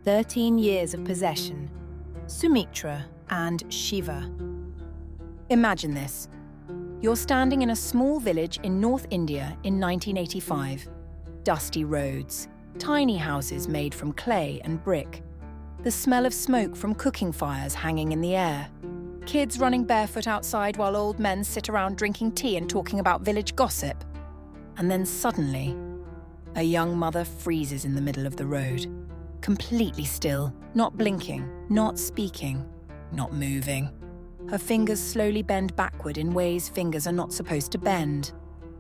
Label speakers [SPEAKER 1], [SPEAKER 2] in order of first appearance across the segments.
[SPEAKER 1] 13 years of possession, Sumitra and Shiva. Imagine this. You're standing in a small village in North India in 1985. Dusty roads, tiny houses made from clay and brick, the smell of smoke from cooking fires hanging in the air, kids running barefoot outside while old men sit around drinking tea and talking about village gossip. And then suddenly, a young mother freezes in the middle of the road, completely still, not blinking, not speaking, not moving. Her fingers slowly bend backward in ways fingers are not supposed to bend.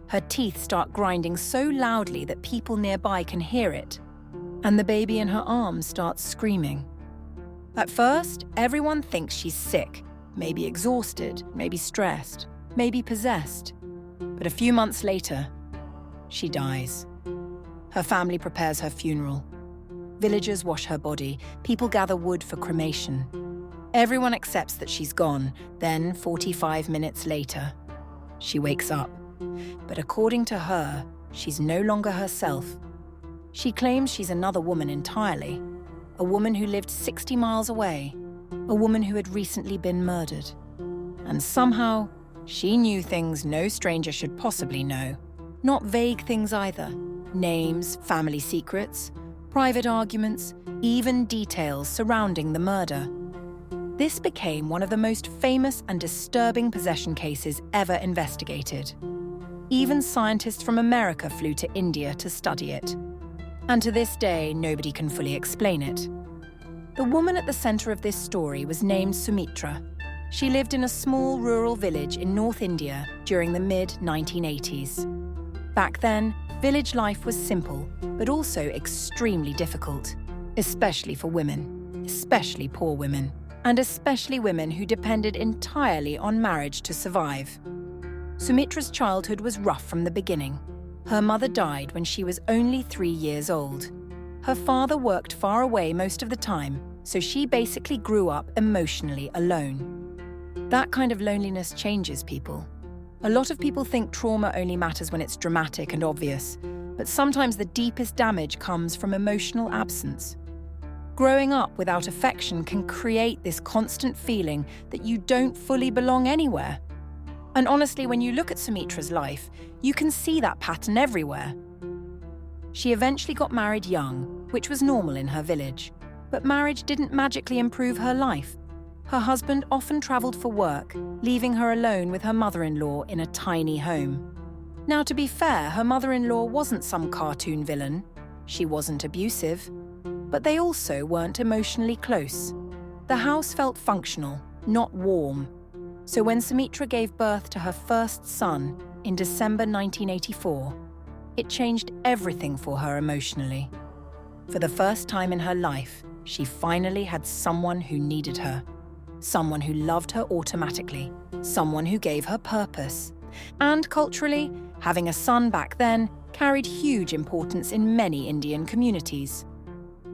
[SPEAKER 1] Her teeth start grinding so loudly that people nearby can hear it. And the baby in her arms starts screaming. At first, everyone thinks she's sick, maybe exhausted, maybe stressed, maybe possessed. But a few months later, she dies. Her family prepares her funeral. Villagers wash her body. People gather wood for cremation. Everyone accepts that she's gone. Then, 45 minutes later, she wakes up. But according to her, she's no longer herself. She claims she's another woman entirely. A woman who lived 60 miles away. A woman who had recently been murdered. And somehow, she knew things no stranger should possibly know. Not vague things either. Names, family secrets, private arguments, even details surrounding the murder. This became one of the most famous and disturbing possession cases ever investigated. Even scientists from America flew to India to study it. And to this day, nobody can fully explain it. The woman at the center of this story was named Sumitra. She lived in a small rural village in North India during the mid-1980s. Back then, village life was simple, but also extremely difficult, especially for women, especially poor women, and especially women who depended entirely on marriage to survive. Sumitra's childhood was rough from the beginning. Her mother died when she was only 3 years old. Her father worked far away most of the time, so she basically grew up emotionally alone. That kind of loneliness changes people. A lot of people think trauma only matters when it's dramatic and obvious, but sometimes the deepest damage comes from emotional absence. Growing up without affection can create this constant feeling that you don't fully belong anywhere. And honestly, when you look at Sumitra's life, you can see that pattern everywhere. She eventually got married young, which was normal in her village. But marriage didn't magically improve her life. Her husband often traveled for work, leaving her alone with her mother-in-law in a tiny home. Now, to be fair, her mother-in-law wasn't some cartoon villain. She wasn't abusive. But they also weren't emotionally close. The house felt functional, not warm. So when Sumitra gave birth to her first son in December 1984, it changed everything for her emotionally. For the first time in her life, she finally had someone who needed her. Someone who loved her automatically. Someone who gave her purpose. And culturally, having a son back then carried huge importance in many Indian communities.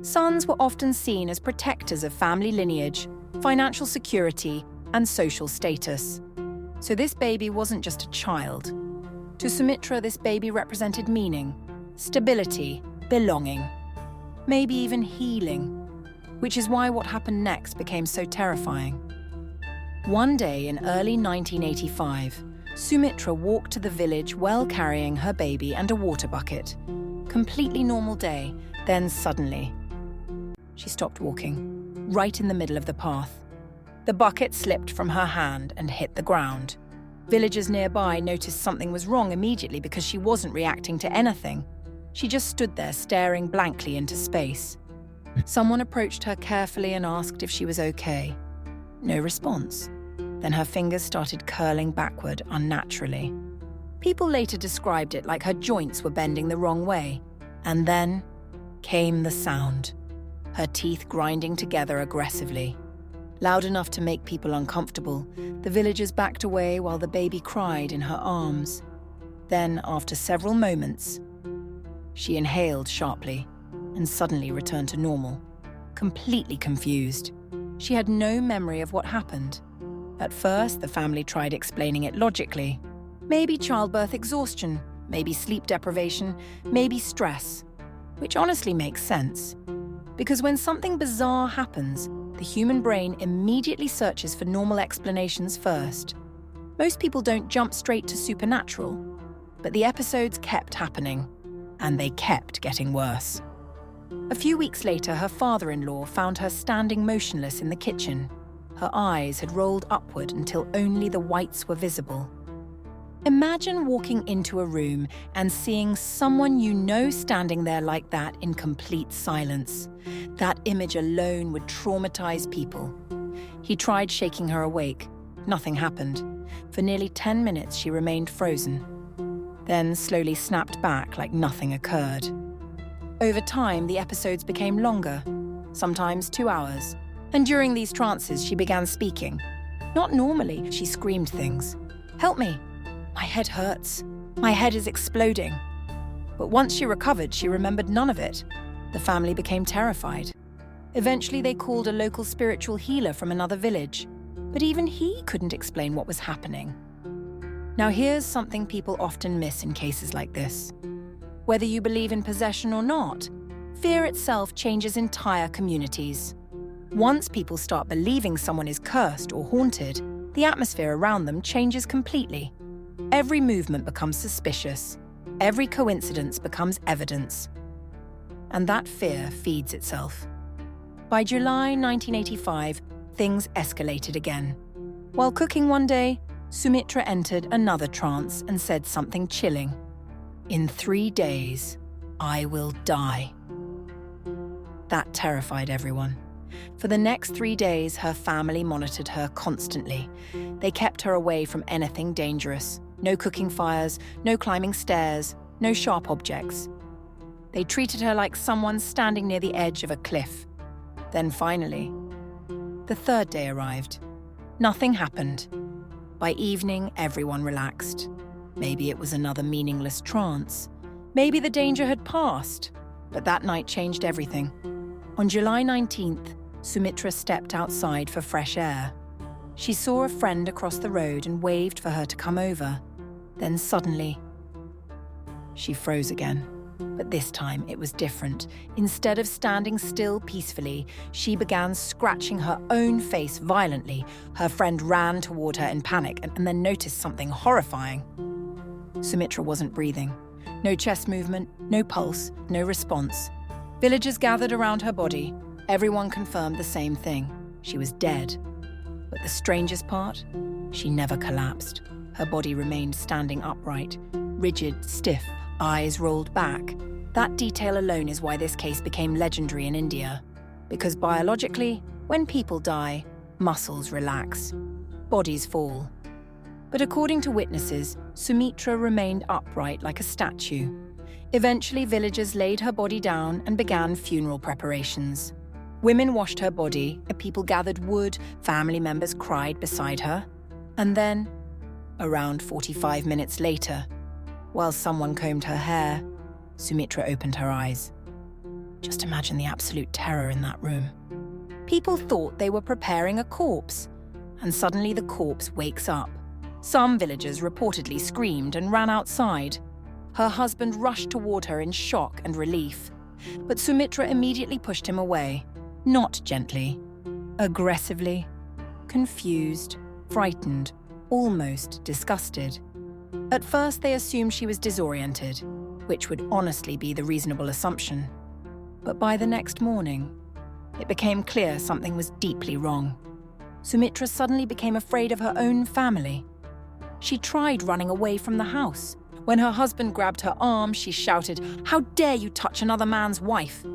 [SPEAKER 1] Sons were often seen as protectors of family lineage, financial security, and social status. So this baby wasn't just a child. To Sumitra, this baby represented meaning, stability, belonging, maybe even healing, which is why what happened next became so terrifying. One day in early 1985, Sumitra walked to the village while carrying her baby and a water bucket. Completely normal day, then suddenly, she stopped walking, right in the middle of the path. The bucket slipped from her hand and hit the ground. Villagers nearby noticed something was wrong immediately because she wasn't reacting to anything. She just stood there staring blankly into space. Someone approached her carefully and asked if she was okay. No response. Then her fingers started curling backward unnaturally. People later described it like her joints were bending the wrong way. And then came the sound. Her teeth grinding together aggressively. Loud enough to make people uncomfortable, the villagers backed away while the baby cried in her arms. Then, after several moments, she inhaled sharply and suddenly returned to normal, completely confused. She had no memory of what happened. At first, the family tried explaining it logically. Maybe childbirth exhaustion, maybe sleep deprivation, maybe stress, which honestly makes sense. Because when something bizarre happens, the human brain immediately searches for normal explanations first. Most people don't jump straight to supernatural, but the episodes kept happening, and they kept getting worse. A few weeks later, her father-in-law found her standing motionless in the kitchen. Her eyes had rolled upward until only the whites were visible. Imagine walking into a room and seeing someone you know standing there like that in complete silence. That image alone would traumatize people. He tried shaking her awake. Nothing happened. For nearly 10 minutes, she remained frozen, then slowly snapped back like nothing occurred. Over time, the episodes became longer, sometimes 2 hours. And during these trances, she began speaking. Not normally, she screamed things. "Help me! My head hurts. My head is exploding." But once she recovered, she remembered none of it. The family became terrified. Eventually, they called a local spiritual healer from another village. But even he couldn't explain what was happening. Now here's something people often miss in cases like this. Whether you believe in possession or not, fear itself changes entire communities. Once people start believing someone is cursed or haunted, the atmosphere around them changes completely. Every movement becomes suspicious. Every coincidence becomes evidence. And that fear feeds itself. By July 1985, things escalated again. While cooking one day, Sumitra entered another trance and said something chilling. "In 3 days, I will die." That terrified everyone. For the next 3 days, her family monitored her constantly. They kept her away from anything dangerous. No cooking fires, no climbing stairs, no sharp objects. They treated her like someone standing near the edge of a cliff. Then finally, the 3rd day arrived. Nothing happened. By evening, everyone relaxed. Maybe it was another meaningless trance. Maybe the danger had passed. But that night changed everything. On July 19th, Sumitra stepped outside for fresh air. She saw a friend across the road and waved for her to come over. Then suddenly, she froze again. But this time it was different. Instead of standing still peacefully, she began scratching her own face violently. Her friend ran toward her in panic and then noticed something horrifying. Sumitra wasn't breathing. No chest movement, no pulse, no response. Villagers gathered around her body. Everyone confirmed the same thing. She was dead. But the strangest part? She never collapsed. Her body remained standing upright, rigid, stiff, eyes rolled back. That detail alone is why this case became legendary in India. Because biologically, when people die, muscles relax, bodies fall. But according to witnesses, Sumitra remained upright like a statue. Eventually, villagers laid her body down and began funeral preparations. Women washed her body, people gathered wood, family members cried beside her. And then, around 45 minutes later, while someone combed her hair, Sumitra opened her eyes. Just imagine the absolute terror in that room. People thought they were preparing a corpse, and suddenly the corpse wakes up. Some villagers reportedly screamed and ran outside. Her husband rushed toward her in shock and relief, but Sumitra immediately pushed him away. Not gently, aggressively, confused, frightened, almost disgusted. At first, they assumed she was disoriented, which would honestly be the reasonable assumption. But by the next morning, it became clear something was deeply wrong. Sumitra suddenly became afraid of her own family. She tried running away from the house. When her husband grabbed her arm, she shouted, "How dare you touch another man's wife?"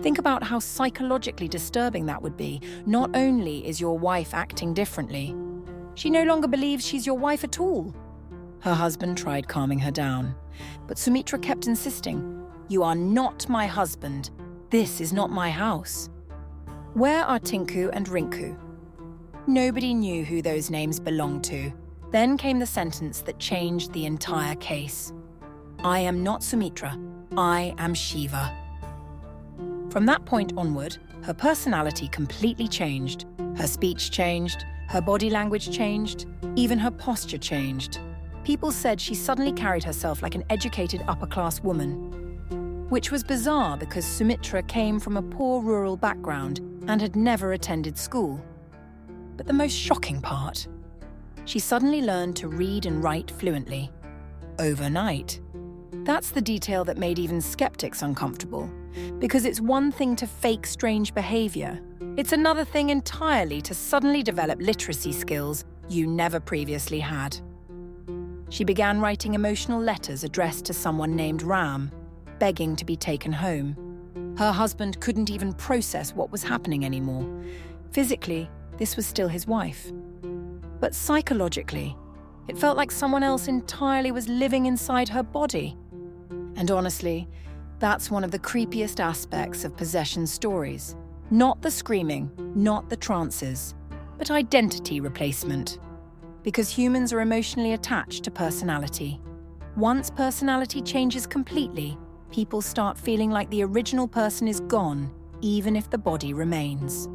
[SPEAKER 1] Think about how psychologically disturbing that would be. Not only is your wife acting differently, she no longer believes she's your wife at all. Her husband tried calming her down, but Sumitra kept insisting, "You are not my husband. This is not my house." Where are Tinku and Rinku? Nobody knew who those names belonged to. Then came the sentence that changed the entire case. "I am not Sumitra. I am Shiva." From that point onward, her personality completely changed. Her speech changed, her body language changed, even her posture changed. People said she suddenly carried herself like an educated upper-class woman. which was bizarre because Sumitra came from a poor rural background and had never attended school. But the most shocking part, she suddenly learned to read and write fluently. Overnight. That's the detail that made even skeptics uncomfortable, because it's one thing to fake strange behavior. It's another thing entirely to suddenly develop literacy skills you never previously had. She began writing emotional letters addressed to someone named Ram, begging to be taken home. Her husband couldn't even process what was happening anymore. Physically, this was still his wife. But psychologically, it felt like someone else entirely was living inside her body. And honestly, that's one of the creepiest aspects of possession stories. Not the screaming, not the trances, but identity replacement. Because humans are emotionally attached to personality. Once personality changes completely, people start feeling like the original person is gone, even if the body remains.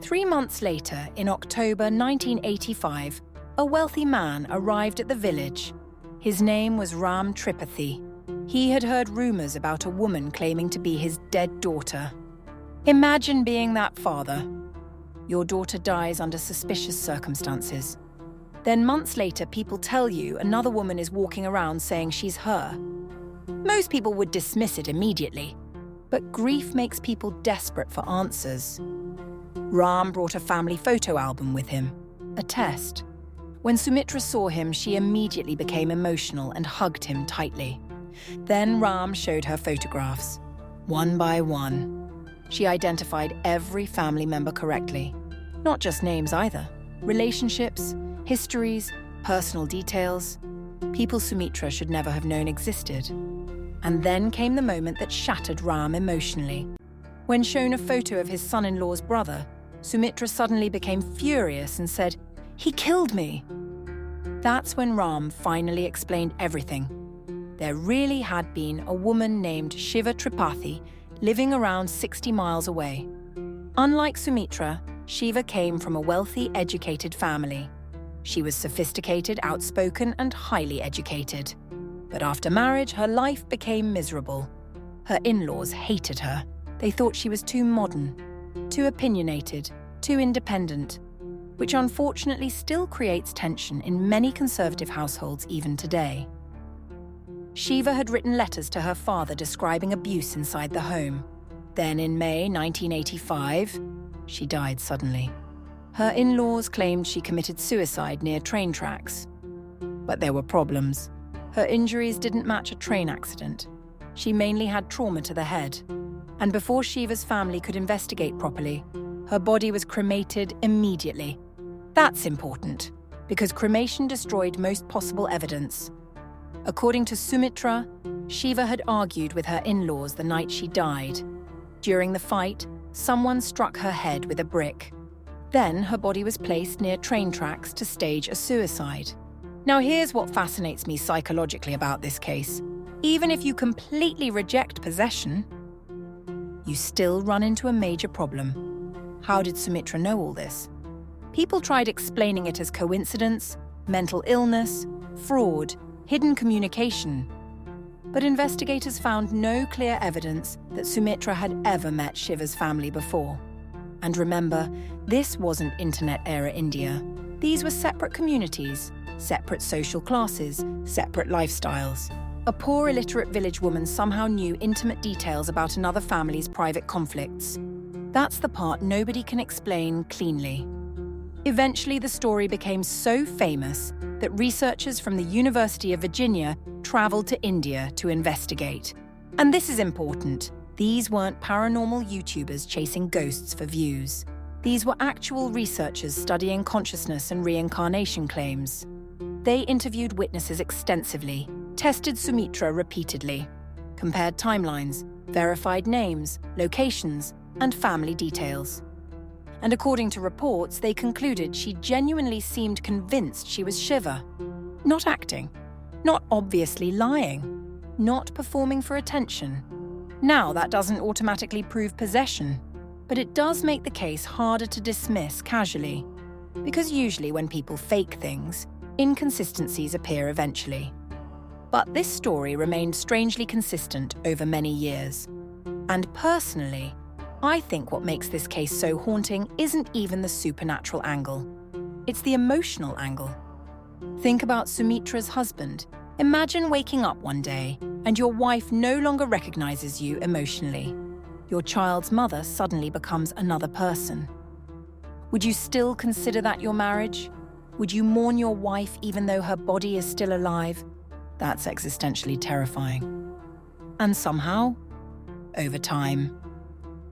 [SPEAKER 1] 3 months later, in October 1985, a wealthy man arrived at the village. His name was Ram Tripathi. He had heard rumors about a woman claiming to be his dead daughter. Imagine being that father. Your daughter dies under suspicious circumstances. Then months later, people tell you another woman is walking around saying she's her. Most people would dismiss it immediately, but grief makes people desperate for answers. Ram brought a family photo album with him, a test. When Sumitra saw him, she immediately became emotional and hugged him tightly. Then Ram showed her photographs, one by one. She identified every family member correctly. Not just names either. Relationships, histories, personal details. People Sumitra should never have known existed. And then came the moment that shattered Ram emotionally. When shown a photo of his son-in-law's brother, Sumitra suddenly became furious and said, "He killed me." That's when Ram finally explained everything. There really had been a woman named Shiva Tripathi living around 60 miles away. Unlike Sumitra, Shiva came from a wealthy, educated family. She was sophisticated, outspoken, and highly educated. But after marriage, her life became miserable. Her in-laws hated her. They thought she was too modern, too opinionated, too independent, which unfortunately still creates tension in many conservative households even today. Shiva had written letters to her father describing abuse inside the home. Then in May 1985, she died suddenly. Her in-laws claimed she committed suicide near train tracks. But there were problems. Her injuries didn't match a train accident. She mainly had trauma to the head. And before Shiva's family could investigate properly, her body was cremated immediately. That's important, because cremation destroyed most possible evidence. According to Sumitra, Shiva had argued with her in-laws the night she died. During the fight, someone struck her head with a brick. Then her body was placed near train tracks to stage a suicide. Now here's what fascinates me psychologically about this case. Even if you completely reject possession, you still run into a major problem. How did Sumitra know all this? People tried explaining it as coincidence, mental illness, fraud, hidden communication. But investigators found no clear evidence that Sumitra had ever met Shiva's family before. And remember, this wasn't internet-era India. These were separate communities, separate social classes, separate lifestyles. A poor illiterate village woman somehow knew intimate details about another family's private conflicts. That's the part nobody can explain cleanly. Eventually, the story became so famous that researchers from the University of Virginia traveled to India to investigate. And this is important. These weren't paranormal YouTubers chasing ghosts for views. These were actual researchers studying consciousness and reincarnation claims. They interviewed witnesses extensively, tested Sumitra repeatedly, compared timelines, verified names, locations, and family details. And according to reports, they concluded she genuinely seemed convinced she was Shiva. Not acting, not obviously lying, not performing for attention. Now, that doesn't automatically prove possession, but it does make the case harder to dismiss casually. Because usually when people fake things, inconsistencies appear eventually. But this story remained strangely consistent over many years. And personally, I think what makes this case so haunting isn't even the supernatural angle. It's the emotional angle. Think about Sumitra's husband. Imagine waking up one day and your wife no longer recognizes you emotionally. Your child's mother suddenly becomes another person. Would you still consider that your marriage? Would you mourn your wife even though her body is still alive? That's existentially terrifying. And somehow, over time,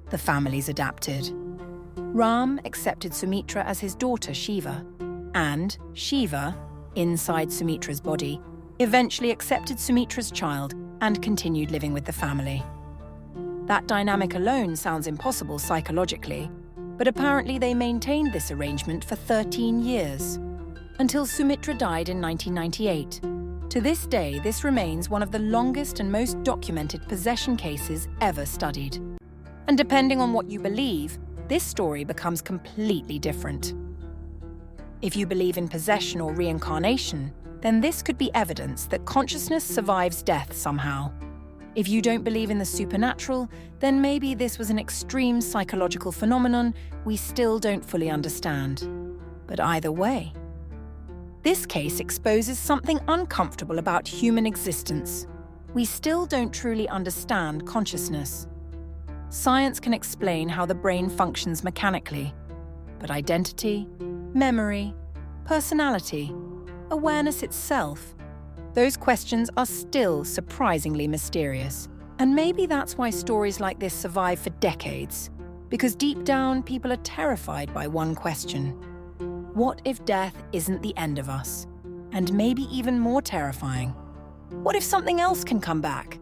[SPEAKER 1] the families adapted. Ram accepted Sumitra as his daughter Shiva, and Shiva, inside Sumitra's body, eventually accepted Sumitra's child and continued living with the family. That dynamic alone sounds impossible psychologically, but apparently they maintained this arrangement for 13 years, until Sumitra died in 1998. To this day, this remains one of the longest and most documented possession cases ever studied. And depending on what you believe, this story becomes completely different. If you believe in possession or reincarnation, then this could be evidence that consciousness survives death somehow. If you don't believe in the supernatural, then maybe this was an extreme psychological phenomenon we still don't fully understand. But either way, this case exposes something uncomfortable about human existence. We still don't truly understand consciousness. Science can explain how the brain functions mechanically, but identity, memory, personality, awareness itself, those questions are still surprisingly mysterious. And maybe that's why stories like this survive for decades, because deep down people are terrified by one question. What if death isn't the end of us? And maybe even more terrifying, what if something else can come back?